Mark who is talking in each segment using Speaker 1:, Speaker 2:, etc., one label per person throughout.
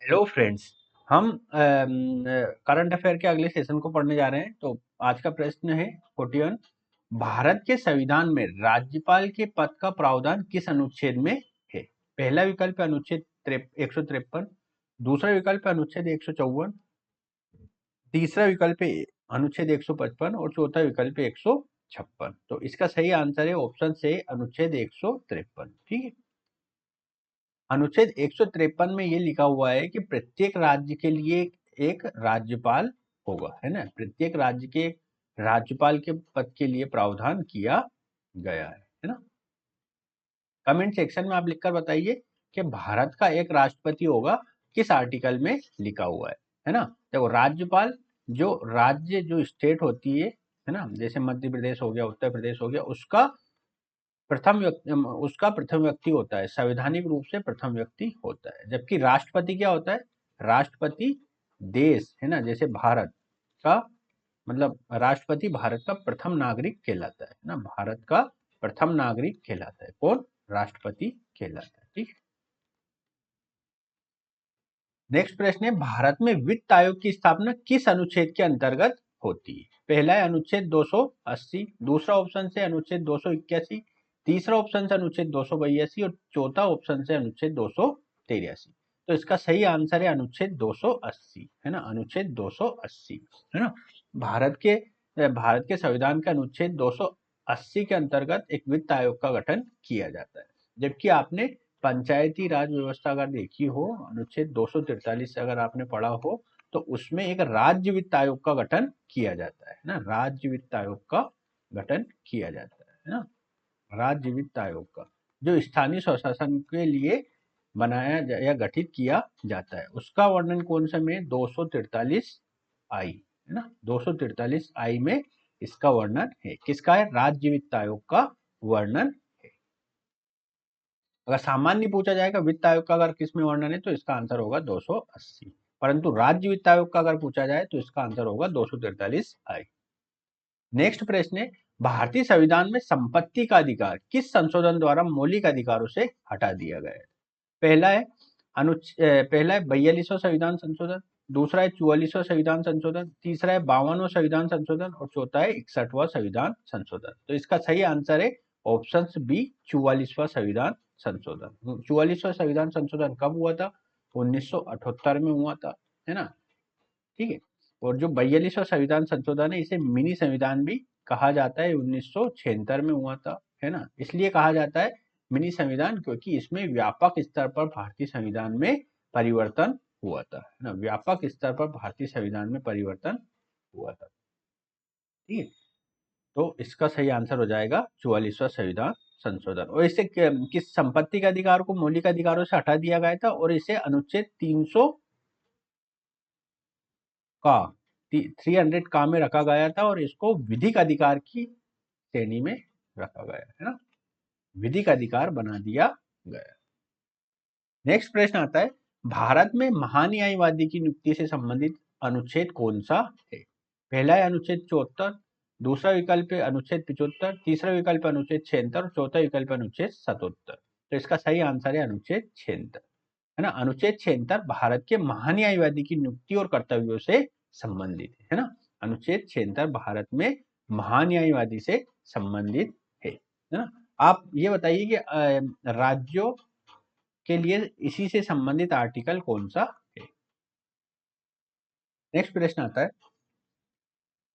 Speaker 1: Hello friends. हम current affair के अगले सेशन को पढ़ने जा रहे हैं। तो आज का प्रश्न है 41। भारत के संविधान में राज्यपाल के पद का प्रावधान किस अनुच्छेद में है? पहला विकल्प है अनुच्छेद 153, दूसरा विकल्प है अनुच्छेद 154, तीसरा विकल्प है अनुच्छेद 155 और चौथा विकल्प है 156। तो इसका सही आंसर है ऑप्शन से अनुच्छेद 153। ठीक है। अनुच्छेद 153 में ये लिखा हुआ है कि प्रत्येक राज्य के लिए एक राज्यपाल होगा, है ना। प्रत्येक राज्य के राज्यपाल के पद के लिए प्रावधान किया गया है ना। कमेंट सेक्शन में आप लिखकर बताइए कि भारत का एक राष्ट्रपति होगा, किस आर्टिकल में लिखा हुआ है ना। देखो, राज्यपाल जो राज्य जो स्टेट होती है ना, जैसे मध्य प्रदेश हो गया, उत्तर प्रदेश हो गया, उसका प्रथम व्यक्ति होता है, संवैधानिक रूप से प्रथम व्यक्ति होता है। जबकि राष्ट्रपति क्या होता है? राष्ट्रपति देश, है ना, जैसे भारत का मतलब राष्ट्रपति भारत का प्रथम नागरिक कहलाता है ना। भारत का प्रथम नागरिक कहलाता है कौन? राष्ट्रपति कहलाता है। ठीक। नेक्स्ट प्रश्न है, भारत में वित्त आयोग की स्थापना किस अनुच्छेद के अंतर्गत होती है? पहला है अनुच्छेद 280, दूसरा ऑप्शन से अनुच्छेद 281, तीसरा ऑप्शन से अनुच्छेद 282 और चौथा ऑप्शन से अनुच्छेद 283। तो इसका सही आंसर है अनुच्छेद 280, है ना। अनुच्छेद 280, है ना। भारत के संविधान के अनुच्छेद 280 के अंतर्गत एक वित्त आयोग का गठन किया जाता है। जबकि आपने पंचायती राज व्यवस्था अगर देखी हो, अनुच्छेद 243 से अगर आपने पढ़ा हो, तो उसमें एक राज्य वित्त आयोग का गठन किया जाता है ना। राज्य वित्त आयोग का गठन किया जाता है ना। राज्य वित्त आयोग का जो स्थानीय स्वशासन के लिए बनाया या गठित किया जाता है, उसका वर्णन कौन सा में? 243 आई, है ना। 243 आई में इसका वर्णन है। किसका है? राज्य वित्त आयोग का वर्णन। अगर सामान्य पूछा जाएगा वित्त आयोग का अगर किस में वर्णन है, तो इसका आंसर होगा 280। परंतु राज्य वित्त आयोग का अगर पूछा जाए तो इसका आंसर होगा 243 आई। नेक्स्ट प्रश्न है, भारतीय संविधान में संपत्ति का अधिकार किस संशोधन द्वारा मौलिक अधिकारों से हटा दिया गया है? पहला है 42वां संविधान संशोधन, दूसरा है 44वां संविधान संशोधन, तीसरा है 52वां संविधान संशोधन और चौथा है 61वां संविधान संशोधन। तो इसका सही आंसर है ऑप्शन बी, 44वां संविधान संशोधन। 44वां संविधान संशोधन कब हुआ था? 1978 में हुआ था, है ना। ठीक है। और जो 42वां संविधान संशोधन है, इसे मिनी संविधान भी कहा जाता है, 1976 में हुआ था, है ना। इसलिए कहा जाता है मिनी संविधान क्योंकि इसमें व्यापक स्तर पर भारतीय संविधान में परिवर्तन हुआ था, है ना। व्यापक स्तर पर भारतीय संविधान में परिवर्तन हुआ था। ठीक है। तो इसका सही आंसर हो जाएगा 44वां संविधान संशोधन। और इसे किस संपत्ति के अधिकार को मौलिक अधिकारों से हटा दिया गया था? और इसे अनुच्छेद 300 का 300 का में रखा गया था और इसको विधिक अधिकार की श्रेणी में रखा गया, है ना। विधिक अधिकार बना दिया गया। नेक्स्ट प्रश्न आता है, भारत में महान्यायवादी की नियुक्ति से संबंधित अनुच्छेद कौन सा है? पहला है अनुच्छेद 74, दूसरा विकल्प है अनुच्छेद 75, तीसरा विकल्प अनुच्छेद 76 और चौथा विकल्प अनुच्छेद 77। तो इसका सही आंसर है अनुच्छेद 76, है ना। अनुच्छेद 76 भारत के महान्यायवादी की नियुक्ति और कर्तव्यों से संबंधित है ना। अनुच्छेद 76 भारत में महान्यायवादी से संबंधित है ना। आप ये बताइए कि राज्यों के लिए इसी से संबंधित आर्टिकल कौन सा है? नेक्स्ट प्रश्न आता है,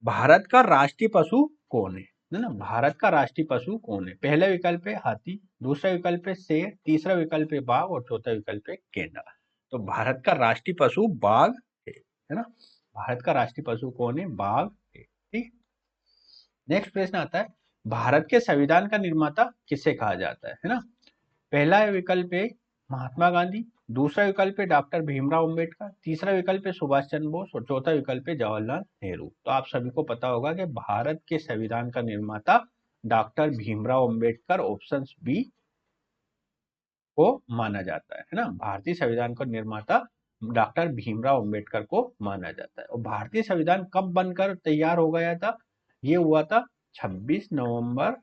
Speaker 1: भारत का राष्ट्रीय पशु कौन है ना। भारत का राष्ट्रीय पशु कौन है? पहला विकल्प है हाथी, दूसरा विकल्प है शेर, तीसरा विकल्प है बाघ और चौथा विकल्प है गेंडा। तो भारत का राष्ट्रीय पशु बाघ है ना। भारत का राष्ट्रीय पशु कौन है? बाघ है। ठीक। नेक्स्ट प्रश्न आता है, भारत के संविधान का निर्माता किसे कहा जाता है ना। पहला विकल्प है महात्मा गांधी, दूसरा विकल्प है डॉक्टर भीमराव अंबेडकर, तीसरा विकल्प है सुभाष चंद्र बोस और चौथा विकल्प है जवाहरलाल नेहरू। तो आप सभी को पता होगा कि भारत के संविधान का निर्माता doctor Bhimrao Ambedkar option B को माना जाता है ना। भारतीय संविधान का निर्माता डॉक्टर भीमराव अंबेडकर को माना जाता है। और भारतीय संविधान कब बनकर तैयार हो गया था? ये हुआ था 26 नवंबर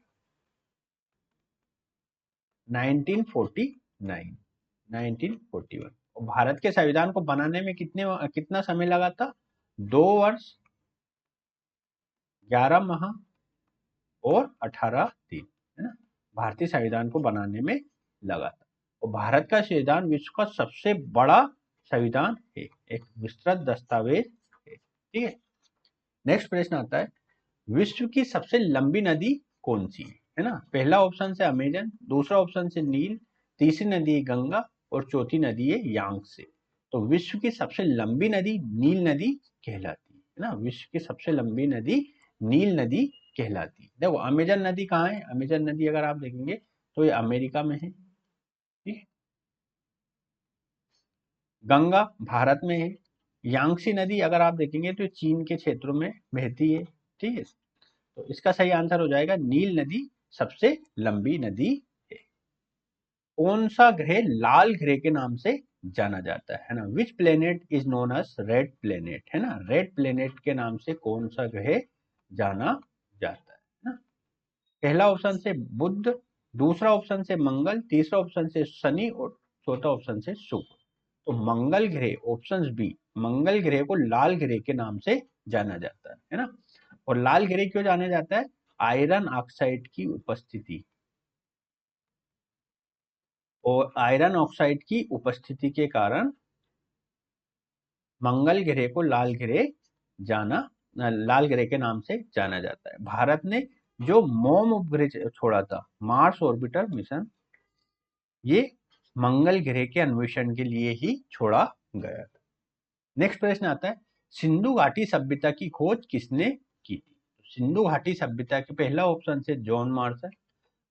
Speaker 1: 1941। भारत के संविधान को बनाने में कितना समय लगा था? 2 वर्ष, 11 माह और 18 दिन, है ना, भारतीय संविधान को बनाने में लगा था। और भारत का संविधान विश्व का सबसे बड़ा संविधान है, एक विस्तृत दस्तावेज है। ठीक है। नेक्स्ट प्रश्न आता है, विश्व की सबसे लंबी नदी कौन सी है ना? पहला ऑप्शन से अमेजन, दूसरा ऑप्शन से नील, तीसरी नदी है गंगा और चौथी नदी है यांगसे। तो विश्व की सबसे लंबी नदी नील नदी कहलाती है ना, विश्व की सबसे लंबी नदी नील नदी कहलाती है। देखो अमेजन नदी कहाँ है? अमेजन नदी अगर आप देखेंगे तो ये अमेरिका में है। ठीक है। गंगा भारत में है। यांगसी नदी अगर आप देखेंगे तो चीन के क्षेत्रों में बहती है। ठीक है। तो इसका सही आंसर हो जाएगा नील नदी सबसे लंबी नदी है। कौन सा ग्रह लाल ग्रह के नाम से जाना जाता है ना? Which planet is known as red planet, है ना? रेड प्लेनेट के नाम से कौन सा ग्रह जाना जाता है ना? पहला ऑप्शन से बुध, दूसरा ऑप्शन से मंगल, तीसरा ऑप्शन से शनि और चौथा ऑप्शन से शुक्र। तो मंगल ग्रह ऑप्शन बी, मंगल ग्रह को लाल ग्रह के नाम से जाना जाता है ना? और लाल ग्रह क्यों जाना जाता है? आयरन ऑक्साइड की उपस्थिति, और आयरन ऑक्साइड की उपस्थिति के कारण मंगल ग्रह को जाना लाल ग्रह के नाम से जाना जाता है। भारत ने जो मोम उपग्रह छोड़ा था, मार्स ऑर्बिटर मिशन, ये मंगल ग्रह के अन्वेषण के लिए ही छोड़ा गया था। नेक्स्ट प्रश्न आता है, सिंधु घाटी सभ्यता की खोज किसने की थी? सिंधु घाटी सभ्यता के पहला ऑप्शन से जॉन मार्शल,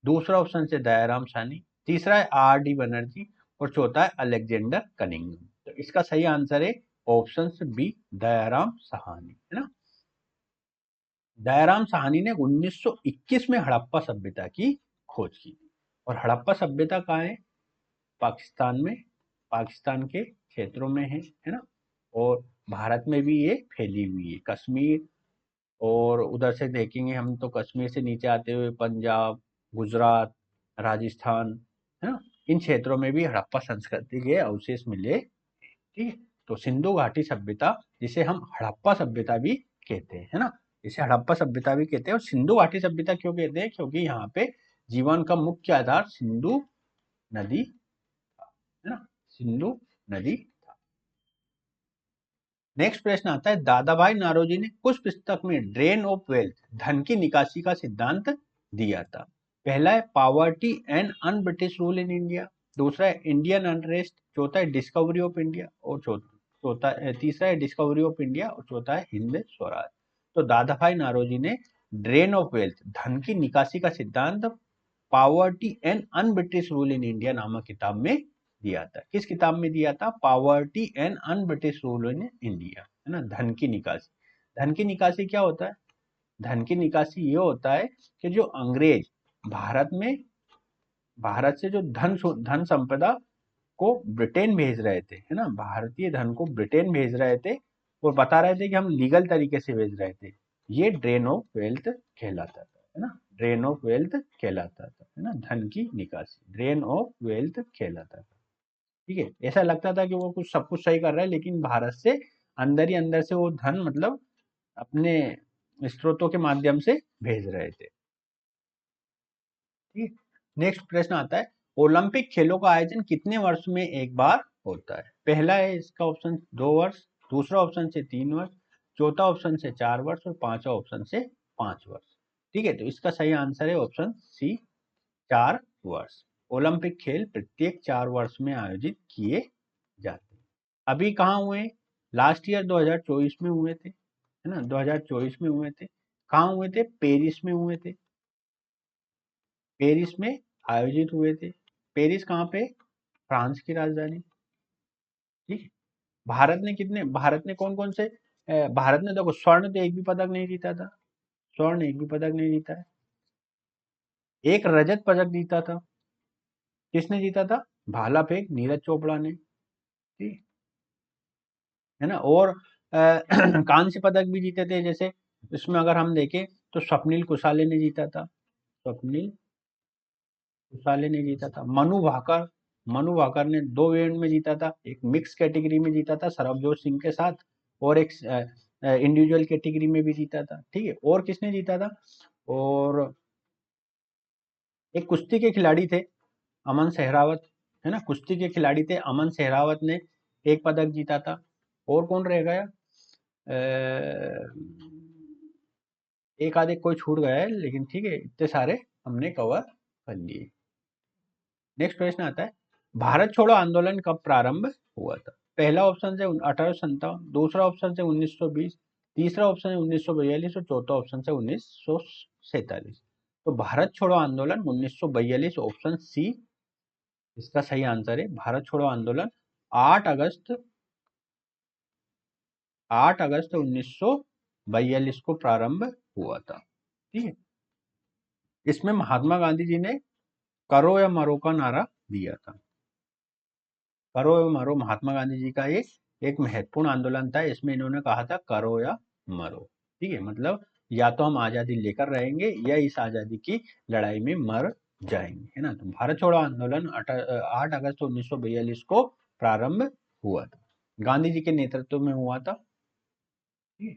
Speaker 1: दूसरा ऑप्शन से दयाराम साहनी, तीसरा है R.D. बनर्जी और चौथा है अलेक्जेंडर कनिंघम। तो इसका सही आंसर है ऑप्शन बी, दयाराम साहनी, है ना? दयाराम साहनी ने 1921 में हड़प्पा सभ्यता की खोज की और हड़प्पा सभ्यता कहाँ है? पाकिस्तान में, पाकिस्तान के क्षेत्रों में है ना? और भारत में भी ये फैली हुई है, कश्मीर और उधर से देखेंगे हम तो कश्मीर से नीचे आते हुए पंजाब, गुजरात, राजस्थान, है ना, इन क्षेत्रों में भी हड़प्पा संस्कृति के अवशेष मिले। ठीक है। तो सिंधु घाटी सभ्यता, जिसे हम हड़प्पा सभ्यता भी कहते हैं, है ना, इसे हड़प्पा सभ्यता भी कहते हैं। और सिंधु घाटी सभ्यता क्यों कहते हैं? क्योंकि यहाँ पे जीवन का मुख्य आधार सिंधु नदी था, है ना, सिंधु नदी था। नेक्स्ट प्रश्न आता है, दादा भाई नारोजी ने कुछ पुस्तक में ड्रेन ऑफ वेल्थ, धन की निकासी का सिद्धांत दिया था? पहला है poverty and un British rule in India, दूसरा है इंडियन अनरेस्ट, चौथा है डिस्कवरी ऑफ इंडिया और तीसरा है डिस्कवरी ऑफ इंडिया और चौथा है हिंद स्वराज। तो दादा भाई नारोजी ने ड्रेन ऑफ वेल्थ, धन की निकासी का सिद्धांत, poverty and un British rule in India नामक किताब में दिया था। किस किताब में दिया था? Poverty and un British rule in India, है ना, धन की निकासी। धन की निकासी क्या होता है? धन की निकासी ये होता है कि जो अंग्रेज भारत में, भारत से जो धन संपदा को ब्रिटेन भेज रहे थे, है ना, भारतीय धन को ब्रिटेन भेज रहे थे और बता रहे थे कि हम लीगल तरीके से भेज रहे थे, ये ड्रेन ऑफ वेल्थ कहलाता था, है ना, ड्रेन ऑफ वेल्थ कहलाता था, है ना, धन की निकासी ड्रेन ऑफ वेल्थ कहलाता था। ठीक है। ऐसा लगता था कि वो कुछ सब कुछ सही कर रहा है, लेकिन भारत से अंदर ही अंदर से वो धन मतलब अपने स्रोतों के माध्यम से भेज रहे थे। ठीक है। नेक्स्ट प्रश्न आता है, ओलंपिक खेलों का आयोजन कितने वर्ष में एक बार होता है? पहला है इसका ऑप्शन 2 वर्ष, दूसरा ऑप्शन से 3 वर्ष, चौथा ऑप्शन से 4 वर्ष और पांचवा ऑप्शन से 5 वर्ष। ठीक है। तो इसका सही आंसर है ऑप्शन सी, 4 वर्ष। ओलंपिक खेल प्रत्येक 4 वर्ष में आयोजित किए जाते हैं। अभी कहाँ हुए? लास्ट ईयर 2024 में हुए थे, है ना, 2024 में हुए थे। कहाँ हुए थे? पेरिस में हुए थे, पेरिस में आयोजित हुए थे। पेरिस कहाँ पे? फ्रांस की राजधानी। ठीक है। भारत ने कौन कौन से भारत ने देखो स्वर्ण तो एक भी पदक नहीं जीता था, स्वर्ण एक भी पदक नहीं जीता है। एक रजत पदक जीता था, किसने जीता था? भाला फेंक नीरज चोपड़ा ने। ठीक है ना। और कांस्य पदक भी जीते थे, जैसे इसमें अगर हम देखें तो स्वप्निल कुसाले ने जीता था, स्वप्निल कुसाले ने जीता था। मनु भाकर मनु भाकर ने 2 इवेंट में जीता था, एक मिक्स कैटेगरी में जीता था सरबजोत सिंह के साथ, और एक इंडिविजुअल कैटेगरी में भी जीता था। ठीक है, और किसने जीता था? और एक कुश्ती के खिलाड़ी थे अमन सहरावत, है ना, कुश्ती के खिलाड़ी थे अमन सहरावत ने एक पदक जीता था। और कौन रह गया? एक आधे कोई छूट गया है, लेकिन ठीक है, इतने सारे हमने कवर कर लिए। नेक्स्ट प्रश्न आता है, भारत छोड़ो आंदोलन कब प्रारंभ हुआ था? पहला ऑप्शन है 1857, दूसरा ऑप्शन है 1920, तीसरा ऑप्शन है 1942 और चौथा ऑप्शन है 1947। तो भारत छोड़ो आंदोलन 1942 ऑप्शन सी इसका सही आंसर है। भारत छोड़ो आंदोलन 8 अगस्त 1942 को प्रारंभ हुआ था। ठीक है, इसमें महात्मा गांधी जी ने करो या मरो का नारा दिया था। करो या मरो महात्मा गांधी जी का ये एक महत्वपूर्ण आंदोलन था। इसमें इन्होंने कहा था करो या मरो। ठीक है, मतलब या तो हम आजादी लेकर रहेंगे या इस आजादी की लड़ाई में मर जाएंगे, है ना। तो भारत छोड़ो आंदोलन 8 अगस्त 1942 को प्रारंभ हुआ था, गांधी जी के नेतृत्व में हुआ था। ठीक है?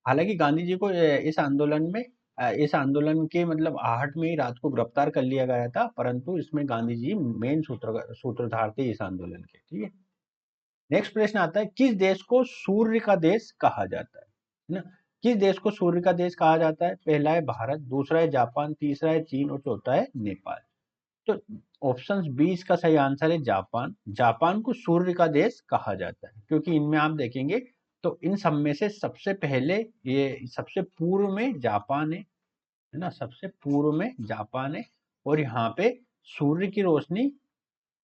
Speaker 1: हालांकि गांधी जी को इस आंदोलन के मतलब आहट में ही रात को गिरफ्तार कर लिया गया था, परंतु इसमें गांधी जी मेन सूत्रधार थे इस आंदोलन के। ठीक है, नेक्स्ट प्रश्न आता है, किस देश को सूर्य का देश कहा जाता है ना? किस देश को सूर्य का देश कहा जाता है? पहला है भारत, दूसरा है जापान, तीसरा है चीन और चौथा है नेपाल। तो ऑप्शन बी इसका सही आंसर है जापान। जापान को सूर्य का देश कहा जाता है क्योंकि इनमें आप देखेंगे तो इन सब में से सबसे पहले ये सबसे पूर्व में जापान है ना, सबसे पूर्व में जापान है, और यहाँ पे सूर्य की रोशनी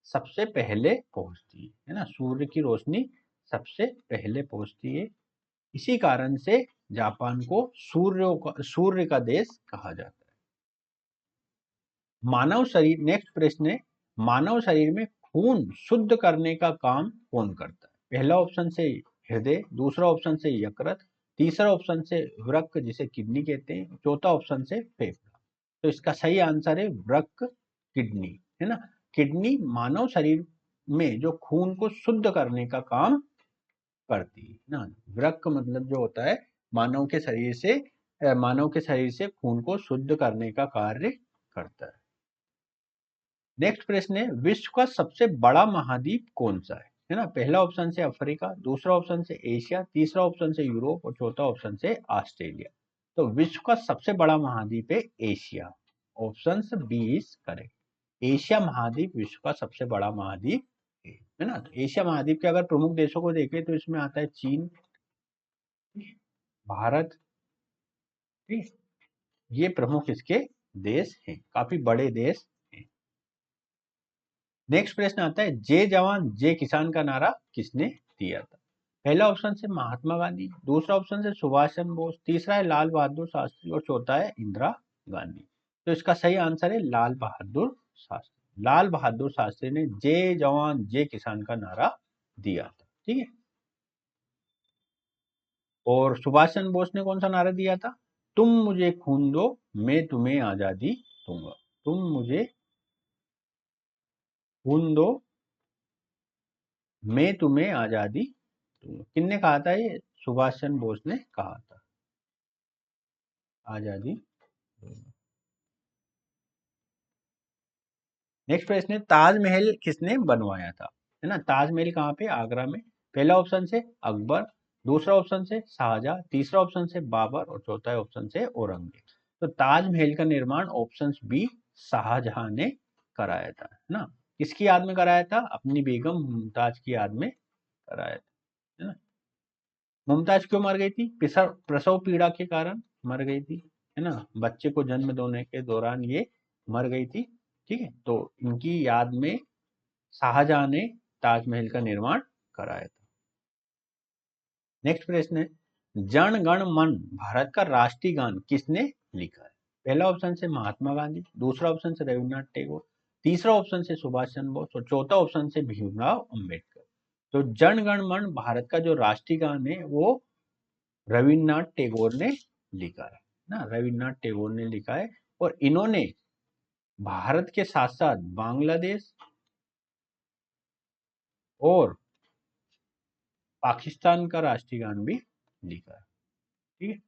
Speaker 1: सबसे पहले पहुंचती है ना, सूर्य की रोशनी सबसे पहले पहुंचती है। इसी कारण से जापान को सूर्य का देश कहा जाता है। मानव शरीर, नेक्स्ट प्रश्न है, मानव शरीर में खून शुद्ध करने का काम कौन करता है? पहला ऑप्शन से हृदय, दूसरा ऑप्शन से यकृत, तीसरा ऑप्शन से वृक्क जिसे किडनी कहते हैं, चौथा ऑप्शन से फेफड़ा। तो इसका सही आंसर है वृक्क, किडनी, है ना। किडनी मानव शरीर में जो खून को शुद्ध करने का काम करती है ना। वृक्क मतलब जो होता है मानव के शरीर से खून को शुद्ध करने का कार्य करता है। नेक्स्ट प्रश्न है, विश्व का सबसे बड़ा महाद्वीप कौन सा है ना? पहला ऑप्शन से अफ्रीका, दूसरा ऑप्शन से एशिया, तीसरा ऑप्शन से यूरोप और चौथा ऑप्शन से ऑस्ट्रेलिया। तो विश्व का सबसे बड़ा महाद्वीप है Asia. Option B is correct. Asia महाद्वीप विश्व का सबसे बड़ा महाद्वीप है ना। तो एशिया महाद्वीप के अगर प्रमुख देशों को देखें तो इसमें आता है चीन, भारत, ठीक, ये प्रमुख इसके देश हैं, काफी बड़े देश हैं। नेक्स्ट प्रश्न आता है, जय जवान जय किसान का नारा किसने दिया था? पहला ऑप्शन से महात्मा गांधी, दूसरा ऑप्शन से सुभाष चंद्र बोस, तीसरा है लाल बहादुर शास्त्री और चौथा है इंदिरा गांधी। तो इसका सही आंसर है लाल बहादुर शास्त्री। लाल बहादुर शास्त्री ने जय जवान जय किसान का नारा दिया था। ठीक है, और सुभाष चंद्र बोस ने कौन सा नारा दिया था? तुम मुझे खून दो, मैं तुम्हें आजादी दूंगा। तुम मुझे खून दो, मैं तुम्हें आजादी दूंगा। किसने कहा था ये? सुभाष चंद्र बोस ने कहा था, आजादी दूंगा। नेक्स्ट प्रश्न है, ताजमहल किसने बनवाया था? है ना, ताजमहल कहाँ पे? आगरा में। पहला ऑप्शन से अकबर, दूसरा ऑप्शन से शाहजहां, तीसरा ऑप्शन से बाबर और चौथा ऑप्शन से औरंगजेब। तो ताजमहल का निर्माण ऑप्शन बी शाहजहां ने कराया था, है ना। किसकी याद में कराया था? अपनी बेगम मुमताज की याद में कराया था, है ना। मुमताज क्यों मर गई थी? प्रसव पीड़ा के कारण मर गई थी, है ना। बच्चे को जन्म देने के दौरान ये मर गई थी। ठीक है, तो इनकी याद में शाहजहां ने ताजमहल का निर्माण कराया था। नेक्स्ट प्रश्न है, जन गण मन भारत का राष्ट्रीय गान किसने लिखा है? पहला ऑप्शन से महात्मा गांधी, दूसरा ऑप्शन से रविन्द्रनाथ टैगोर, तीसरा ऑप्शन से सुभाष चंद्र बोस और चौथा ऑप्शन से भीमराव अंबेडकर। तो जन गण मन भारत का जो राष्ट्रीय गान है वो रविन्द्रनाथ टैगोर ने लिखा है ना, रविन्द्रनाथ टैगोर ने लिखा है। और इन्होंने भारत के साथ साथ बांग्लादेश, और पाकिस्तान का राष्ट्रीय गान भी लिखा है। ठीक है।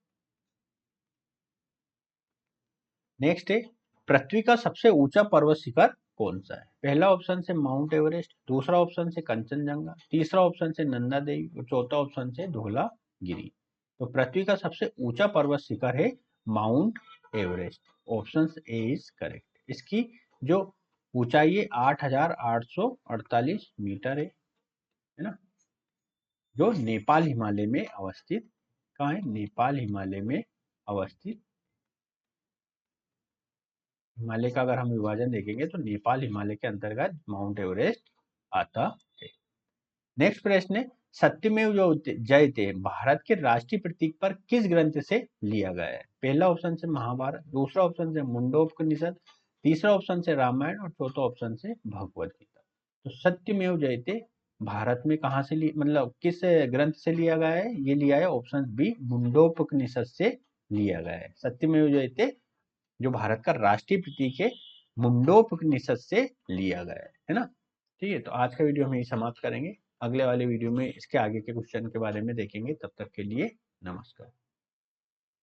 Speaker 1: नेक्स्ट है, पृथ्वी का सबसे ऊंचा पर्वत शिखर कौन सा है? पहला ऑप्शन से माउंट एवरेस्ट, दूसरा ऑप्शन से कंचनजंगा, तीसरा ऑप्शन से नंदा देवी और चौथा ऑप्शन से धौलागिरी। तो पृथ्वी का सबसे ऊंचा पर्वत शिखर है mount Everest. Option A is correct. इसकी जो ऊंचाई है 8,848 मीटर है ना, जो नेपाल हिमालय में अवस्थित, कहाँ है? नेपाल हिमालय में अवस्थित। हिमालय का अगर हम विभाजन देखेंगे तो नेपाल हिमालय के अंतर्गत माउंट एवरेस्ट आता है। नेक्स्ट प्रश्न है, सत्यमेव जयते भारत के राष्ट्रीय प्रतीक पर किस ग्रंथ से लिया गया है? पहला ऑप्शन से महाभारत, दूसरा ऑप्शन से मुंडोपनिषद, तीसरा ऑप्शन से रामायण और चौथा ऑप्शन से भगवत गीता। तो सत्यमेव जयते भारत में कहाँ से मतलब किस ग्रंथ से लिया गया है? ये लिया है ऑप्शन बी मुंडोपनिषद से लिया गया है। सत्यमेव जयते जो भारत का राष्ट्रीय प्रतीक है मुंडोपनिषद से लिया गया है ना। ठीक है, तो आज का वीडियो हम यही समाप्त करेंगे। अगले वाले वीडियो में इसके आगे के क्वेश्चन के बारे में देखेंगे। तब तक के लिए नमस्कार।